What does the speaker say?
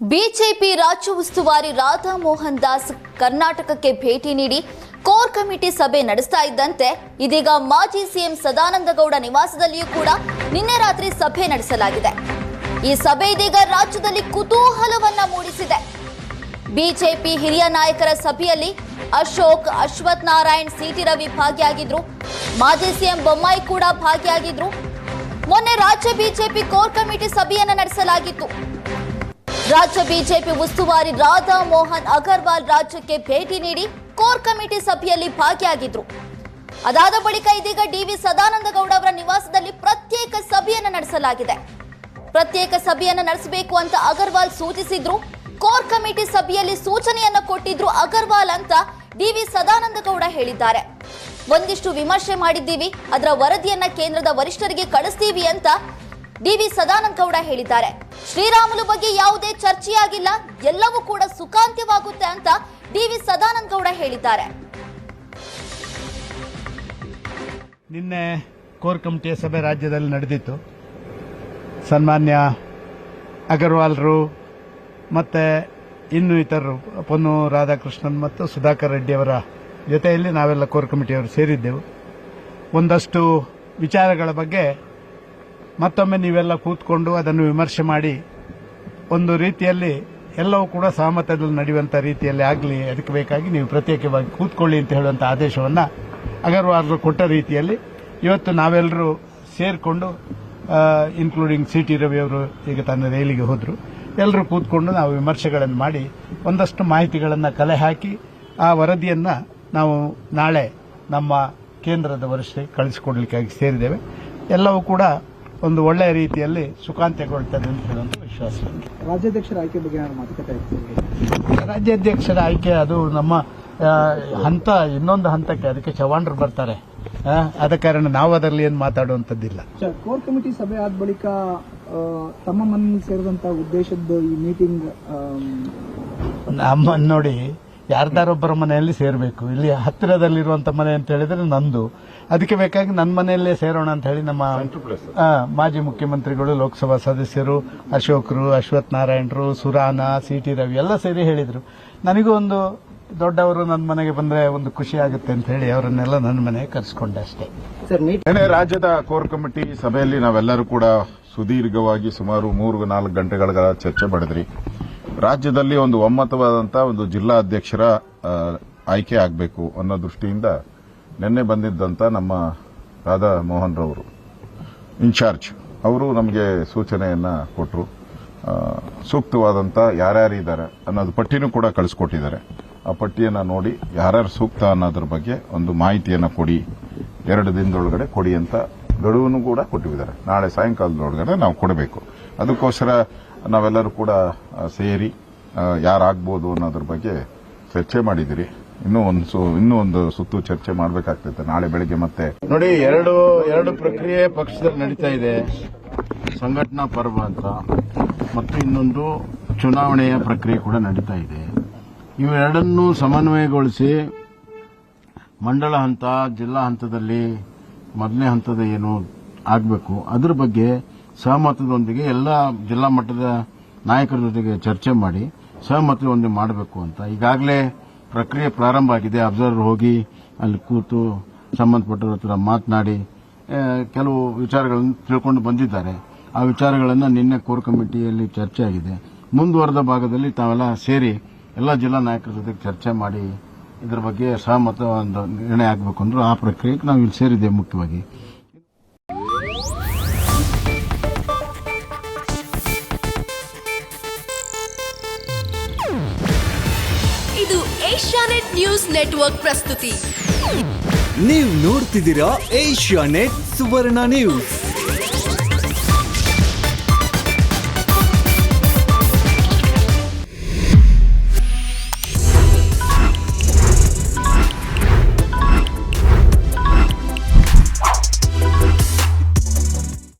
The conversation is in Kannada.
ಬಿಜೆಪಿ ರಾಜ್ಯ ಉಸ್ತುವಾರಿ ರಾಧಾ ಮೋಹನ್ ದಾಸ್ ಕರ್ನಾಟಕಕ್ಕೆ ಭೇಟಿ ನೀಡಿ ಕೋರ್ ಕಮಿಟಿ ಸಭೆ ನಡೆಸ್ತಾ ಇದ್ದಂತೆ ಇದೀಗ ಮಾಜಿ ಸಿಎಂ ಸದಾನಂದ ಗೌಡ ನಿವಾಸದಲ್ಲಿಯೂ ಕೂಡ ನಿನ್ನೆ ರಾತ್ರಿ ಸಭೆ ನಡೆಸಲಾಗಿದೆ. ಈ ಸಭೆ ಇದೀಗ ರಾಜ್ಯದಲ್ಲಿ ಕುತೂಹಲವನ್ನ ಮೂಡಿಸಿದೆ. ಬಿಜೆಪಿ ಹಿರಿಯ ನಾಯಕರ ಸಭೆಯಲ್ಲಿ ಅಶೋಕ್, ಅಶ್ವಥ್ ನಾರಾಯಣ್, ಸಿಟಿ ರವಿ ಭಾಗಿಯಾಗಿದ್ರು. ಮಾಜಿ ಸಿಎಂ ಬೊಮ್ಮಾಯಿ ಕೂಡ ಭಾಗಿಯಾಗಿದ್ರು. ಮೊನ್ನೆ ರಾಜ್ಯ ಬಿಜೆಪಿ ಕೋರ್ ಕಮಿಟಿ ಸಭೆಯನ್ನ ನಡೆಸಲಾಗಿತ್ತು. ರಾಜ್ಯ ಬಿಜೆಪಿ ಉಸ್ತುವಾರಿ ರಾಧಾ ಮೋಹನ್ ಅಗರ್ವಾಲ್ ರಾಜ್ಯಕ್ಕೆ ಭೇಟಿ ನೀಡಿ ಕೋರ್ ಕಮಿಟಿ ಸಭೆಯಲ್ಲಿ ಭಾಗಿಯಾಗಿದ್ರು. ಅದಾದ ಬಳಿಕ ಇದೀಗ ಡಿವಿ ಸದಾನಂದ ಗೌಡ ಅವರ ನಿವಾಸದಲ್ಲಿ ಪ್ರತ್ಯೇಕ ಸಭೆಯನ್ನು ನಡೆಸಲಾಗಿದೆ. ಪ್ರತ್ಯೇಕ ಸಭೆಯನ್ನು ನಡೆಸಬೇಕು ಅಂತ ಅಗರ್ವಾಲ್ ಸೂಚಿಸಿದ್ರು. ಕೋರ್ ಕಮಿಟಿ ಸಭೆಯಲ್ಲಿ ಸೂಚನೆಯನ್ನ ಕೊಟ್ಟಿದ್ರು ಅಗರ್ವಾಲ್ ಅಂತ ಡಿವಿ ಸದಾನಂದ ಗೌಡ ಹೇಳಿದ್ದಾರೆ. ಒಂದಿಷ್ಟು ವಿಮರ್ಶೆ ಮಾಡಿದ್ದೀವಿ, ಅದರ ವರದಿಯನ್ನ ಕೇಂದ್ರದ ವರಿಷ್ಠರಿಗೆ ಕಳಿಸ್ತೀವಿ ಅಂತ ಡಿವಿ ಸದಾನಂದ ಗೌಡ ಹೇಳಿದ್ದಾರೆ. ಶ್ರೀರಾಮುಲು ಬಗ್ಗೆ ಯಾವುದೇ ಚರ್ಚೆಯಾಗಿಲ್ಲ, ಎಲ್ಲವೂ ಕೂಡ ಸುಖಾಂತ್ಯವಾಗುತ್ತೆ ಅಂತ ಡಿವಿ ಸದಾನಂದ ಗೌಡ ಹೇಳಿದ್ದಾರೆ. ನಿನ್ನೆ ಕೋರ್ ಕಮಿಟಿಯ ಸಭೆ ರಾಜ್ಯದಲ್ಲಿ ನಡೆದಿತ್ತು. ಸನ್ಮಾನ್ಯ ಅಗರ್ವಾಲ್ರು ಮತ್ತೆ ಇನ್ನು ಇತರರು ಪೊನ್ನು ರಾಧಾಕೃಷ್ಣನ್ ಮತ್ತು ಸುಧಾಕರ್ ರೆಡ್ಡಿ ಅವರ ಜೊತೆಯಲ್ಲಿ ನಾವೆಲ್ಲ ಕೋರ್ ಕಮಿಟಿಯವರು ಸೇರಿದ್ದೆವು. ಒಂದಷ್ಟು ವಿಚಾರಗಳ ಬಗ್ಗೆ ಮತ್ತೊಮ್ಮೆ ನೀವೆಲ್ಲ ಕೂತ್ಕೊಂಡು ಅದನ್ನು ವಿಮರ್ಶೆ ಮಾಡಿ ಒಂದು ರೀತಿಯಲ್ಲಿ ಎಲ್ಲವೂ ಕೂಡ ಸಹಮತದಲ್ಲಿ ನಡೆಯುವಂಥ ರೀತಿಯಲ್ಲಿ ಆಗಲಿ, ಅದಕ್ಕೆ ಬೇಕಾಗಿ ನೀವು ಪ್ರತ್ಯೇಕವಾಗಿ ಕೂತ್ಕೊಳ್ಳಿ ಅಂತ ಹೇಳುವಂಥ ಆದೇಶವನ್ನು ಅಗರ್ವಾಲ್ರು ಕೊಟ್ಟ ರೀತಿಯಲ್ಲಿ ಇವತ್ತು ನಾವೆಲ್ಲರೂ ಸೇರಿಕೊಂಡು ಇನ್ಕ್ಲೂಡಿಂಗ್ ಸಿಟಿ ರವಿ ಅವರು ಈಗ ತನ್ನ ರೈಲಿಗೆ ಹೋದರು. ಎಲ್ಲರೂ ಕೂತ್ಕೊಂಡು ನಾವು ವಿಮರ್ಶೆಗಳನ್ನು ಮಾಡಿ ಒಂದಷ್ಟು ಮಾಹಿತಿಗಳನ್ನು ಕಲೆ ಹಾಕಿ ಆ ವರದಿಯನ್ನು ನಾವು ನಾಳೆ ನಮ್ಮ ಕೇಂದ್ರದ ವರಿಷ್ಠರಿಗೆ ಕಳಿಸಿಕೊಡ್ಲಿಕ್ಕಾಗಿ ಸೇರಿದ್ದೇವೆ. ಎಲ್ಲವೂ ಕೂಡ ಒಂದು ಒಳ್ಳೆಯ ರೀತಿಯಲ್ಲಿ ಸುಖಾಂತ್ಯಗೊಳ್ತದೆ ಅಂತ ಹೇಳುವಂಥ ವಿಶ್ವಾಸ. ರಾಜ್ಯಾಧ್ಯಕ್ಷರ ಆಯ್ಕೆ ಬಗ್ಗೆ ನಾನು ಮಾತುಕತೆ ರಾಜ್ಯಾಧ್ಯಕ್ಷರ ಆಯ್ಕೆ ಅದು ನಮ್ಮ ಹಂತ, ಇನ್ನೊಂದು ಹಂತಕ್ಕೆ ಅದಕ್ಕೆ ಚವಾಣರು ಬರ್ತಾರೆ. ಆದ ಕಾರಣ ನಾವು ಅದರಲ್ಲಿ ಏನು ಮಾತಾಡುವಂಥದ್ದಿಲ್ಲ. ಕೋರ್ ಕಮಿಟಿ ಸಭೆ ಆದ ಬಳಿಕ ತಮ್ಮ ಮನೆಯಲ್ಲಿ ಸೇರಿದಂತ ಉದ್ದೇಶದ ಈ ಮೀಟಿಂಗ್ ನಮ್ಮ ನೋಡಿ, ಯಾರ್ದಾರೊಬ್ಬರ ಮನೆಯಲ್ಲಿ ಸೇರಬೇಕು. ಇಲ್ಲಿ ಹತ್ತಿರದಲ್ಲಿರುವಂತ ಮನೆ ಅಂತ ಹೇಳಿದ್ರೆ ನಂದು, ಅದಕ್ಕೆ ಬೇಕಾಗಿ ನನ್ನ ಮನೆಯಲ್ಲೇ ಸೇರೋಣ ಅಂತ ಹೇಳಿ ನಮ್ಮ ಮಾಜಿ ಮುಖ್ಯಮಂತ್ರಿಗಳು, ಲೋಕಸಭಾ ಸದಸ್ಯರು, ಅಶೋಕ್ರು, ಅಶ್ವಥ್ ನಾರಾಯಣರು, ಸುರಾನ, ಸಿಟಿ ರವಿ ಎಲ್ಲ ಸೇರಿ ಹೇಳಿದ್ರು. ನನಗೂ ಒಂದು ದೊಡ್ಡವರು ನನ್ನ ಮನೆಗೆ ಬಂದ್ರೆ ಒಂದು ಖುಷಿ ಆಗುತ್ತೆ ಅಂತ ಹೇಳಿ ಅವರನ್ನೆಲ್ಲ ನನ್ನ ಮನೆಗೆ ಕರೆಸಿಕೊಂಡೆ ಅಷ್ಟೇ. ರಾಜ್ಯದ ಕೋರ್ ಕಮಿಟಿ ಸಭೆಯಲ್ಲಿ ನಾವೆಲ್ಲರೂ ಕೂಡ ಸುದೀರ್ಘವಾಗಿ ಸುಮಾರು 3-4 ಗಂಟೆಗಳ ಚರ್ಚೆ ಮಾಡಿದ್ರಿ. ರಾಜ್ಯದಲ್ಲಿ ಒಂದು ಒಮ್ಮತವಾದಂತಹ ಒಂದು ಜಿಲ್ಲಾ ಅಧ್ಯಕ್ಷರ ಆಯ್ಕೆ ಆಗಬೇಕು ಅನ್ನೋ ದೃಷ್ಟಿಯಿಂದ ನಿನ್ನೆ ಬಂದಿದ್ದಂತ ನಮ್ಮ ರಾಧಾ ಮೋಹನ್ ರವರು ಇನ್ಚಾರ್ಜ್ ಅವರು ನಮಗೆ ಸೂಚನೆಯನ್ನ ಕೊಟ್ಟರು. ಸೂಕ್ತವಾದಂತ ಯಾರ್ಯಾರಿದ್ದಾರೆ ಅನ್ನೋದು ಪಟ್ಟಿನೂ ಕೂಡ ಕಳಿಸ್ಕೊಟ್ಟಿದ್ದಾರೆ. ಆ ಪಟ್ಟಿಯನ್ನು ನೋಡಿ ಯಾರ್ಯಾರು ಸೂಕ್ತ ಅನ್ನೋದ್ರ ಬಗ್ಗೆ ಒಂದು ಮಾಹಿತಿಯನ್ನು ಕೊಡಿ, 2 ದಿನದೊಳಗಡೆ ಕೊಡಿ ಅಂತ ಗಡುವನ್ನು ಕೂಡ ಕೊಟ್ಟಿದ್ದಾರೆ. ನಾಳೆ ಸಾಯಂಕಾಲದೊಳಗಡೆ ನಾವು ಕೊಡಬೇಕು. ಅದಕ್ಕೋಸ್ಕರ ನಾವೆಲ್ಲರೂ ಕೂಡ ಸೇರಿ ಯಾರಾಗ್ಬೋದು ಅನ್ನೋದ್ರ ಬಗ್ಗೆ ಚರ್ಚೆ ಮಾಡಿದಿರಿ. ಇನ್ನೂ ಒಂದು ಸುತ್ತು ಚರ್ಚೆ ಮಾಡಬೇಕಾಗ್ತೈತೆ ನಾಳೆ ಬೆಳಿಗ್ಗೆ. ಮತ್ತೆ ನೋಡಿ, ಎರಡು ಪ್ರಕ್ರಿಯೆ ಪಕ್ಷದಲ್ಲಿ ನಡೀತಾ ಇದೆ. ಸಂಘಟನಾ ಪರ್ವ ಅಂತ ಮತ್ತು ಇನ್ನೊಂದು ಚುನಾವಣೆಯ ಪ್ರಕ್ರಿಯೆ ಕೂಡ ನಡೀತಾ ಇದೆ. ಇವೆರಡನ್ನೂ ಸಮನ್ವಯಗೊಳಿಸಿ ಮಂಡಳ ಹಂತ, ಜಿಲ್ಲಾ ಹಂತದಲ್ಲಿ ಮೊದಲನೇ ಹಂತದ ಏನು ಆಗಬೇಕು ಅದ್ರ ಬಗ್ಗೆ ಸಹಮತದೊಂದಿಗೆ ಎಲ್ಲ ಜಿಲ್ಲಾ ಮಟ್ಟದ ನಾಯಕರ ಜೊತೆಗೆ ಚರ್ಚೆ ಮಾಡಿ ಸಹಮತದೊಂದಿಗೆ ಮಾಡಬೇಕು ಅಂತ ಈಗಾಗಲೇ ಪ್ರಕ್ರಿಯೆ ಪ್ರಾರಂಭ ಆಗಿದೆ. ಅಬ್ಸರ್ವರ್ ಹೋಗಿ ಅಲ್ಲಿ ಕೂತು ಸಂಬಂಧಪಟ್ಟವ್ರ ಹತ್ರ ಮಾತನಾಡಿ ಕೆಲವು ವಿಚಾರಗಳನ್ನು ತಿಳ್ಕೊಂಡು ಬಂದಿದ್ದಾರೆ. ಆ ವಿಚಾರಗಳನ್ನು ನಿನ್ನೆ ಕೋರ್ ಕಮಿಟಿಯಲ್ಲಿ ಚರ್ಚೆ ಆಗಿದೆ. ಮುಂದುವರೆದ ಭಾಗದಲ್ಲಿ ತಾವೆಲ್ಲ ಸೇರಿ ಎಲ್ಲ ಜಿಲ್ಲಾ ನಾಯಕರ ಜೊತೆಗೆ ಚರ್ಚೆ ಮಾಡಿ ಇದರ ಬಗ್ಗೆ ಸಹಮತ ಒಂದು ನಿರ್ಣಯ ಆಗಬೇಕು ಅಂದ್ರೆ ಆ ಪ್ರಕ್ರಿಯೆಗೆ ನಾವು ಇಲ್ಲಿ ಸೇರಿದ್ದೇವೆ. ಮುಖ್ಯವಾಗಿ ಇದು ಏಷ್ಯಾನೆಟ್ ನ್ಯೂಸ್ ನೆಟ್ವರ್ಕ್ ಪ್ರಸ್ತುತಿ. ನೀವು ನೋಡ್ತಿದ್ದೀರಾ ಏಷ್ಯಾನೆಟ್ ಸುವರ್ಣ ನ್ಯೂಸ್.